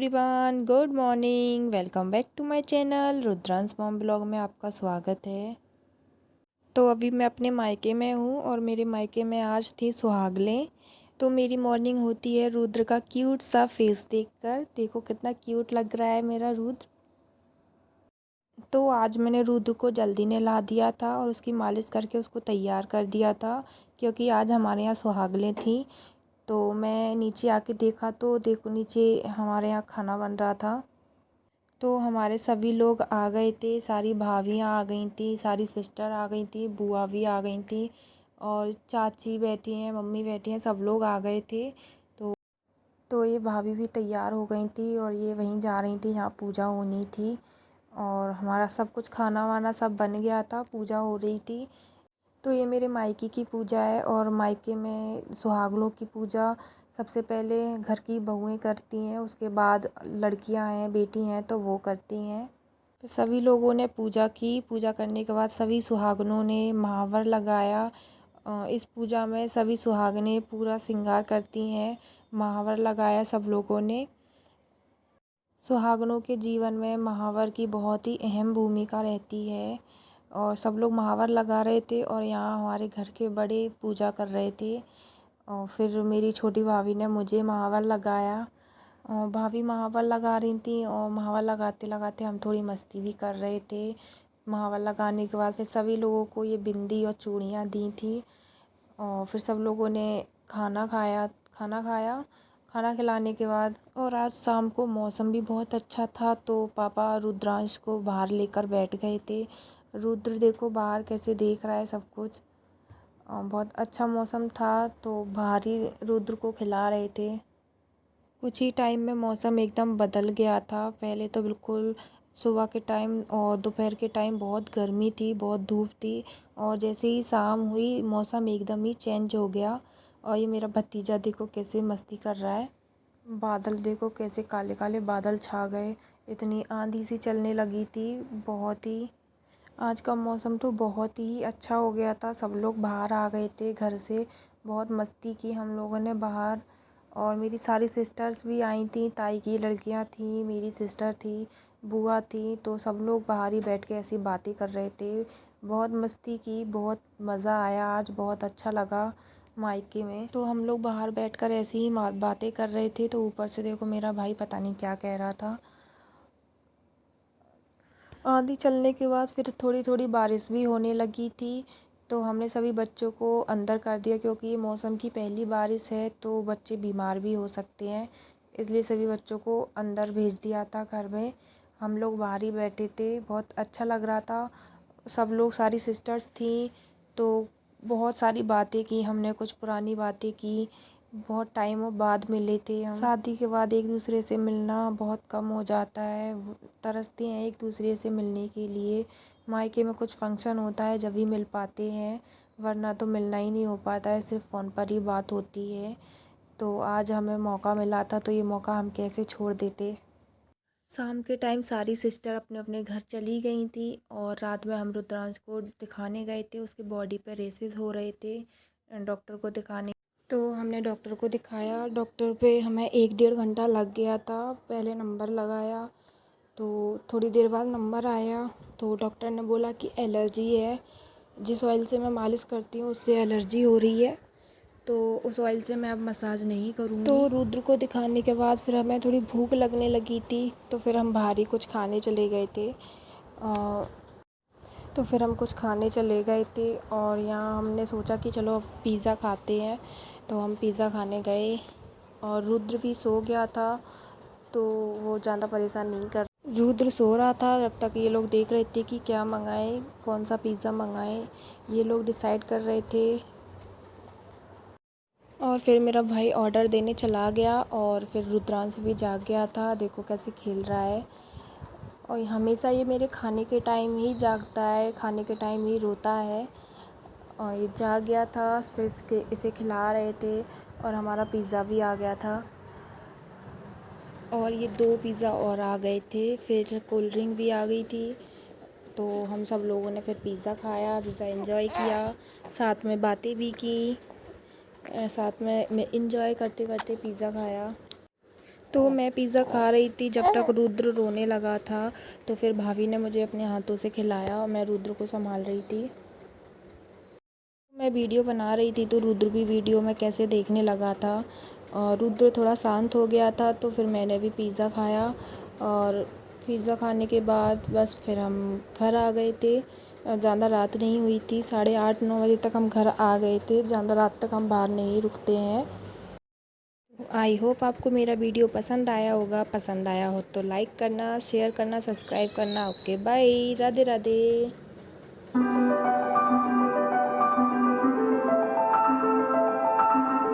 Everyone, good morning. Welcome back to my channel Rudransh mom blog में आपका स्वागत है। तो अभी मैं अपने मायके में हूँ और मेरे मायके में आज थी सुहागलें। तो मेरी मॉर्निंग होती है रुद्र का क्यूट सा फेस देखकर। देखो कितना क्यूट लग रहा है मेरा रुद्र। तो आज मैंने रुद्र को जल्दी नहला दिया था और उसकी मालिश करके उसको तैयार कर दिया था, क्योंकि आज हमारे यहाँ सुहागलें थी। तो मैं नीचे आके देखा तो देखो नीचे हमारे यहाँ खाना बन रहा था। तो हमारे सभी लोग आ गए थे, सारी भाभियाँ आ गई थी, सारी सिस्टर आ गई थी, बुआ भी आ गई थी और चाची बैठी हैं, मम्मी बैठी हैं, सब लोग आ गए थे। तो ये भाभी भी तैयार हो गई थी और ये वहीं जा रही थी जहाँ पूजा होनी थी। और हमारा सब कुछ खाना वाना सब बन गया था, पूजा हो रही थी। तो ये मेरे मायके की पूजा है और मायके में सुहागनों की पूजा सबसे पहले घर की बहुएं करती हैं, उसके बाद लड़कियां हैं, बेटी हैं तो वो करती हैं। फिर सभी लोगों ने पूजा की। पूजा करने के बाद सभी सुहागनों ने महावर लगाया। इस पूजा में सभी सुहागनें पूरा श्रृंगार करती हैं। महावर लगाया सब लोगों ने। सुहागनों के जीवन में महावर की बहुत ही अहम भूमिका रहती है और सब लोग महावर लगा रहे थे और यहाँ हमारे घर के बड़े पूजा कर रहे थे। और फिर मेरी छोटी भाभी ने मुझे महावर लगाया और भाभी महावर लगा रही थी और महावर लगाते लगाते हम थोड़ी मस्ती भी कर रहे थे। महावर लगाने के बाद फिर सभी लोगों को ये बिंदी और चूड़ियाँ दी थी और फिर सब लोगों ने खाना खाया। खाना खिलाने के बाद और आज शाम को मौसम भी बहुत अच्छा था, तो पापा रुद्रांश को बाहर लेकर बैठ गए थे। रुद्र देखो बाहर कैसे देख रहा है सब कुछ। बहुत अच्छा मौसम था तो बाहर ही रुद्र को खिला रहे थे। कुछ ही टाइम में मौसम एकदम बदल गया था। पहले तो बिल्कुल सुबह के टाइम और दोपहर के टाइम बहुत गर्मी थी, बहुत धूप थी और जैसे ही शाम हुई मौसम एकदम ही चेंज हो गया। और ये मेरा भतीजा देखो कैसे मस्ती कर रहा है। बादल देखो कैसे काले काले बादल छा गए, इतनी आंधी सी चलने लगी थी। बहुत ही आज का मौसम तो बहुत ही अच्छा हो गया था। सब लोग बाहर आ गए थे घर से, बहुत मस्ती की हम लोगों ने बाहर। और मेरी सारी सिस्टर्स भी आई थी, ताई की लड़कियां थी, मेरी सिस्टर थी, बुआ थी, तो सब लोग बाहर ही बैठ के ऐसी बातें कर रहे थे। बहुत मस्ती की, बहुत मज़ा आया, आज बहुत अच्छा लगा मायके में। तो हम लोग बाहर बैठकर ऐसी ही बातें कर रहे थे तो ऊपर से देखो मेरा भाई पता नहीं क्या कह रहा था। आंधी चलने के बाद फिर थोड़ी थोड़ी बारिश भी होने लगी थी। तो हमने सभी बच्चों को अंदर कर दिया, क्योंकि ये मौसम की पहली बारिश है तो बच्चे बीमार भी हो सकते हैं, इसलिए सभी बच्चों को अंदर भेज दिया था घर में। हम लोग बाहर ही बैठे थे, बहुत अच्छा लग रहा था। सब लोग, सारी सिस्टर्स थी तो बहुत सारी बातें की हमने, कुछ पुरानी बातें की। बहुत टाइमों बाद मिले थे हम। शादी के बाद एक दूसरे से मिलना बहुत कम हो जाता है, तरसते हैं एक दूसरे से मिलने के लिए। मायके में कुछ फंक्शन होता है जब भी मिल पाते हैं, वरना तो मिलना ही नहीं हो पाता है, सिर्फ फ़ोन पर ही बात होती है। तो आज हमें मौका मिला था तो ये मौका हम कैसे छोड़ देते। शाम के टाइम सारी सिस्टर अपने अपने घर चली गई थी और रात में हम रुद्रांश को दिखाने गए थे। उसके बॉडी पे रेसेस हो रहे थे, डॉक्टर को दिखाने। तो हमने डॉक्टर को दिखाया। डॉक्टर पे हमें 1 डेढ़ घंटा लग गया था। पहले नंबर लगाया तो थोड़ी देर बाद नंबर आया तो डॉक्टर ने बोला कि एलर्जी है, जिस ऑयल से मैं मालिश करती हूँ उससे एलर्जी हो रही है, तो उस ऑयल से मैं अब मसाज नहीं करूँगी। तो रुद्र को दिखाने के बाद फिर हमें थोड़ी भूख लगने लगी थी, तो फिर हम बाहर ही कुछ खाने चले गए थे। तो फिर हम कुछ खाने चले गए थे और यहाँ हमने सोचा कि चलो अब पिज़्ज़ा खाते हैं, तो हम पिज़्ज़ा खाने गए। और रुद्र भी सो गया था तो वो ज़्यादा परेशान नहीं कर। रुद्र सो रहा था जब तक ये लोग देख रहे थे कि क्या मंगाएं, कौन सा पिज़्ज़ा मंगाएं, ये लोग डिसाइड कर रहे थे। और फिर मेरा भाई ऑर्डर देने चला गया और फिर रुद्रांश भी जाग गया था, देखो कैसे खेल रहा है। और हमेशा ये मेरे खाने के टाइम ही जागता है, खाने के टाइम ही रोता है। और ये जाग गया था, फिर इसे खिला रहे थे और हमारा पिज़्ज़ा भी आ गया था। और ये 2 पिज़्ज़ा और आ गए थे, फिर कोल्ड ड्रिंक भी आ गई थी। तो हम सब लोगों ने फिर पिज़्ज़ा खाया, पिज़्ज़ा एंजॉय किया, साथ में बातें भी की, साथ में मैं एंजॉय करते करते पिज़्ज़ा खाया। तो मैं पिज़्ज़ा खा रही थी जब तक रुद्र रोने लगा था, तो फिर भाभी ने मुझे अपने हाथों से खिलाया और मैं रुद्र को संभाल रही थी। मैं वीडियो बना रही थी तो रुद्र भी वीडियो में कैसे देखने लगा था और रुद्र थोड़ा शांत हो गया था, तो फिर मैंने भी पिज़्ज़ा खाया और पिज़्ज़ा खाने के बाद बस फिर हम घर आ गए थे। ज़्यादा रात नहीं हुई थी, 8:30-9 बजे तक हम घर आ गए थे। ज़्यादा रात तक हम बाहर नहीं रुकते हैं। आई होप आपको मेरा वीडियो पसंद आया होगा। पसंद आया हो तो लाइक करना, शेयर करना, सब्सक्राइब करना। Okay bye, Radhe Radhe.